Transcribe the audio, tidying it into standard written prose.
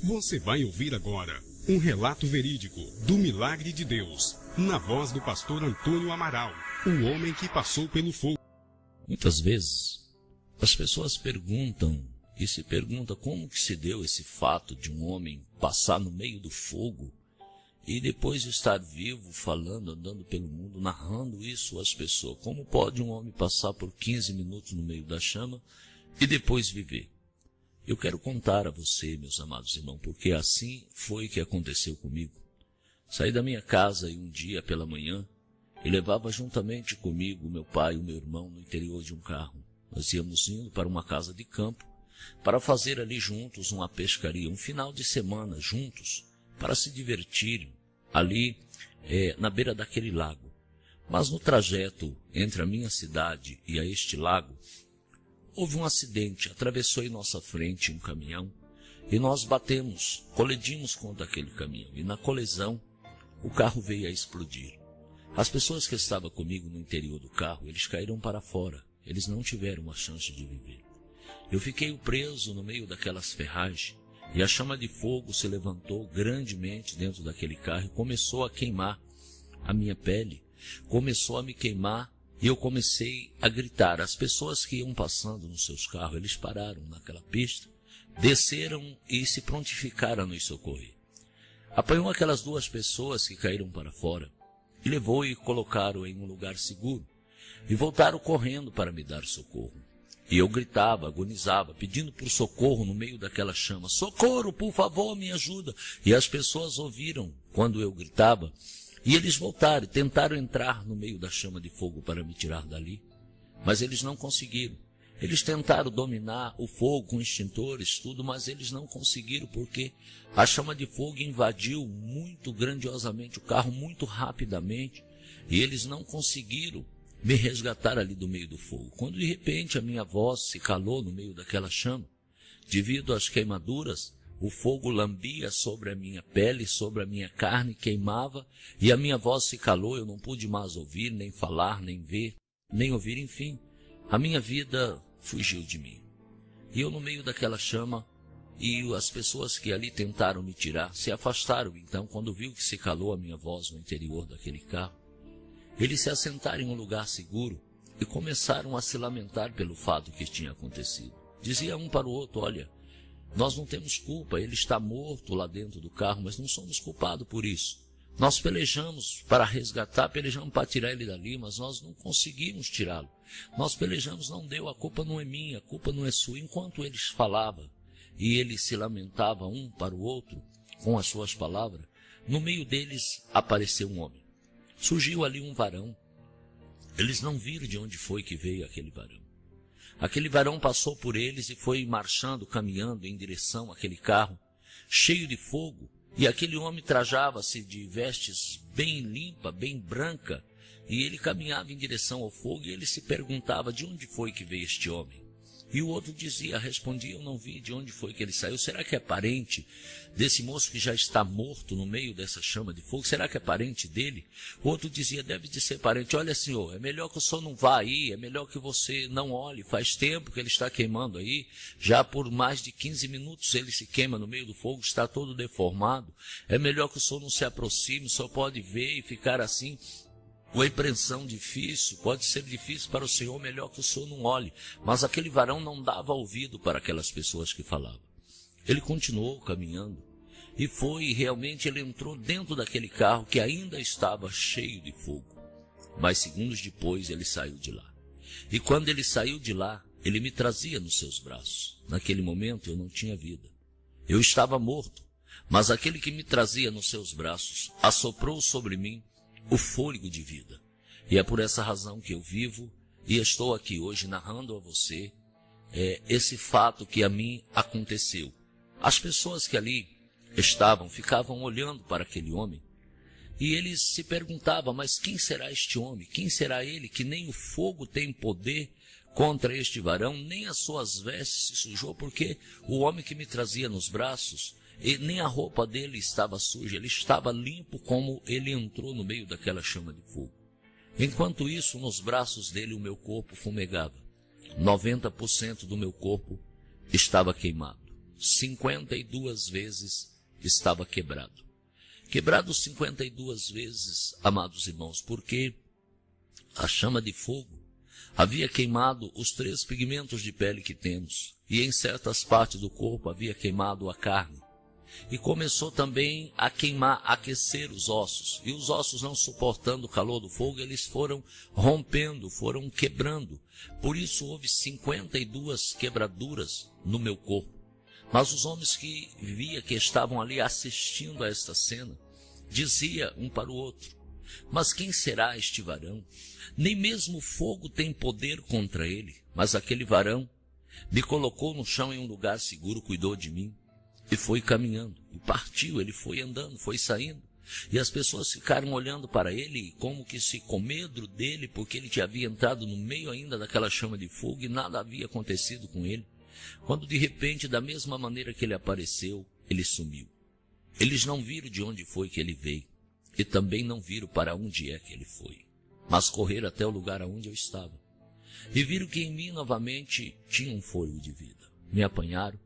Você vai ouvir agora um relato verídico do milagre de Deus, na voz do pastor Antônio Amaral, o homem que passou pelo fogo. Muitas vezes, as pessoas perguntam e se perguntam como que se deu esse fato de um homem passar no meio do fogo e depois estar vivo, falando, andando pelo mundo, narrando isso às pessoas. Como pode um homem passar por 15 minutos no meio da chama e depois viver? Eu quero contar a você, meus amados irmãos, porque assim foi que aconteceu comigo. Saí da minha casa e um dia pela manhã e levava juntamente comigo meu pai e o meu irmão no interior de um carro. Nós íamos indo para uma casa de campo para fazer ali juntos uma pescaria, um final de semana juntos, para se divertirem ali na beira daquele lago. Mas no trajeto entre a minha cidade e a este lago, houve um acidente, atravessou em nossa frente um caminhão e nós colidimos contra aquele caminhão. E na colisão, o carro veio a explodir. As pessoas que estavam comigo no interior do carro, eles caíram para fora. Eles não tiveram a chance de viver. Eu fiquei preso no meio daquelas ferragens e a chama de fogo se levantou grandemente dentro daquele carro e começou a queimar a minha pele, começou a me queimar. E eu comecei a gritar. As pessoas que iam passando nos seus carros, eles pararam naquela pista, desceram e se prontificaram a nos socorrer. Apanhou aquelas duas pessoas que caíram para fora e levou e colocaram em um lugar seguro e voltaram correndo para me dar socorro. E eu gritava, agonizava, pedindo por socorro no meio daquela chama. Socorro, por favor, me ajuda. E as pessoas ouviram quando eu gritava. E eles voltaram, tentaram entrar no meio da chama de fogo para me tirar dali, mas eles não conseguiram. Eles tentaram dominar o fogo com extintores, tudo, mas eles não conseguiram, porque a chama de fogo invadiu muito grandiosamente o carro, muito rapidamente, e eles não conseguiram me resgatar ali do meio do fogo. Quando de repente a minha voz se calou no meio daquela chama, devido às queimaduras, o fogo lambia sobre a minha pele, sobre a minha carne, queimava, e a minha voz se calou, eu não pude mais ouvir, nem falar, nem ver, nem ouvir, enfim. A minha vida fugiu de mim. E eu no meio daquela chama, e as pessoas que ali tentaram me tirar, se afastaram. Então, quando viu que se calou a minha voz no interior daquele carro, eles se assentaram em um lugar seguro e começaram a se lamentar pelo fato que tinha acontecido. Dizia um para o outro, olha, nós não temos culpa, ele está morto lá dentro do carro, mas não somos culpados por isso. Nós pelejamos para resgatar, pelejamos para tirar ele dali, mas nós não conseguimos tirá-lo. Nós pelejamos, não deu, a culpa não é minha, a culpa não é sua. Enquanto eles falavam e eles se lamentavam um para o outro com as suas palavras, no meio deles apareceu um homem. Surgiu ali um varão. Eles não viram de onde foi que veio aquele varão. Aquele varão passou por eles e foi marchando, caminhando em direção àquele carro, cheio de fogo. E aquele homem trajava-se de vestes bem limpa, bem branca, e ele caminhava em direção ao fogo e ele se perguntava de onde foi que veio este homem. E o outro respondia, eu não vi de onde foi que ele saiu. Será que é parente desse moço que já está morto no meio dessa chama de fogo? Será que é parente dele? O outro dizia, deve de ser parente. Olha, senhor, é melhor que o senhor não vá aí, é melhor que você não olhe. Faz tempo que ele está queimando aí. Já por mais de 15 minutos ele se queima no meio do fogo, está todo deformado. É melhor que o senhor não se aproxime, o senhor pode ver e ficar assim. Uma impressão difícil, pode ser difícil para o Senhor, melhor que o Senhor não olhe. Mas aquele varão não dava ouvido para aquelas pessoas que falavam. Ele continuou caminhando e realmente ele entrou dentro daquele carro que ainda estava cheio de fogo. Mas segundos depois ele saiu de lá. E quando ele saiu de lá, ele me trazia nos seus braços. Naquele momento eu não tinha vida. Eu estava morto, mas aquele que me trazia nos seus braços assoprou sobre mim o fôlego de vida. E é por essa razão que eu vivo e estou aqui hoje narrando a você esse fato que a mim aconteceu. As pessoas que ali ficavam olhando para aquele homem e eles se perguntavam, mas quem será este homem? Quem será ele que nem o fogo tem poder contra este varão, nem as suas vestes se sujou, porque o homem que me trazia nos braços, e nem a roupa dele estava suja, ele estava limpo como ele entrou no meio daquela chama de fogo. Enquanto isso, nos braços dele o meu corpo fumegava. 90% do meu corpo estava queimado. 52 vezes estava quebrado. Quebrado 52 vezes, amados irmãos, porque a chama de fogo havia queimado os 3 pigmentos de pele que temos, e em certas partes do corpo havia queimado a carne. E começou também a queimar, a aquecer os ossos. E os ossos, não suportando o calor do fogo, eles foram rompendo, foram quebrando. Por isso houve 52 quebraduras no meu corpo. Mas os homens que via que estavam ali assistindo a esta cena, dizia um para o outro: mas quem será este varão? Nem mesmo o fogo tem poder contra ele. Mas aquele varão me colocou no chão em um lugar seguro, cuidou de mim. E foi caminhando, e partiu, ele foi andando, foi saindo. E as pessoas ficaram olhando para ele, como que se com medo dele, porque ele já havia entrado no meio ainda daquela chama de fogo e nada havia acontecido com ele. Quando de repente, da mesma maneira que ele apareceu, ele sumiu. Eles não viram de onde foi que ele veio, e também não viram para onde é que ele foi, mas correram até o lugar onde eu estava. E viram que em mim novamente tinha um fôlego de vida. Me apanharam,